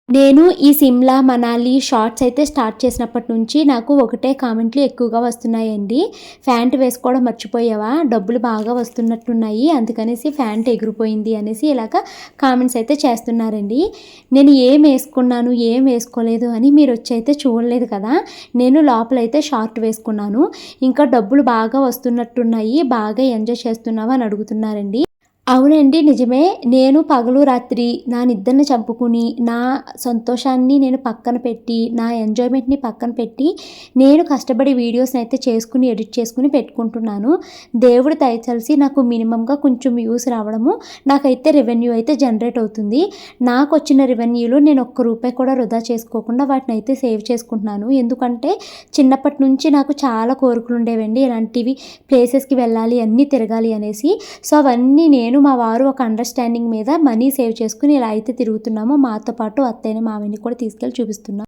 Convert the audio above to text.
నేను ఈ సిమ్లా, మనాలి షార్ట్స్ అయితే స్టార్ట్ చేసినప్పటి నుంచి నాకు ఒకటే కామెంట్లు ఎక్కువగా వస్తున్నాయండి. "ఫ్యాంట్ వేసుకోవడం మర్చిపోయావా? డబ్బులు బాగా వస్తున్నట్టున్నాయి. అందుకనేసి ఫ్యాంట్ ఎగిరిపోయింది" అనేసి ఇలాగ కామెంట్స్ అయితే చేస్తున్నారండి. నేను ఏం వేసుకున్నాను, ఏం వేసుకోలేదు అని మీరొచ్చి అయితే చూడలేదు కదా! నేను లోపలైతే షార్ట్ వేసుకున్నాను. ఇంకా డబ్బులు బాగా వస్తున్నట్టున్నాయి. బాగా ఎంజాయ్ చేస్తున్నావా అని అడుగుతున్నారండి. అవునండి. నిజమే. నేను పగలు, రాత్రి నా నిద్రని చంపుకుని, నా సంతోషాన్ని నేను పక్కన పెట్టి, నా ఎంజాయ్‌మెంట్‌ని పక్కన పెట్టి, నేను కష్టపడి వీడియోస్‌నైతే చేసుకొని, ఎడిట్ చేసుకొని పెట్టుకుంటున్నాను. దేవుడు దయ తలిసి నాకు మినిమమ్‌గా కొంచెం వ్యూస్ రావడము, నాకైతే రెవెన్యూ అయితే జనరేట్ అవుతుంది. నాకొచ్చిన రెవెన్యూలో నేను ఒక్క రూపాయి కూడా వృధా చేసుకోకుండా వాటినైతే సేవ్ చేసుకుంటున్నాను. ఎందుకంటే చిన్నప్పటి నుంచి నాకు చాలా కోరికలుండేవండి. ఇలాంటివి ప్లేసెస్‌కి వెళ్ళాలి, అన్నీ తిరగాలి అనేసి. సో, అవన్నీ నేను మా వారు ఒక అండర్‌స్టాండింగ్ మీద మనీ సేవ్ చేసుకొని ఇలా అయితే తిరుగుతున్నాము. మాతో పాటు అత్తయ్యని, మావయ్యని కూడా తీసుకెళ్ళి చూపిస్తున్నాం.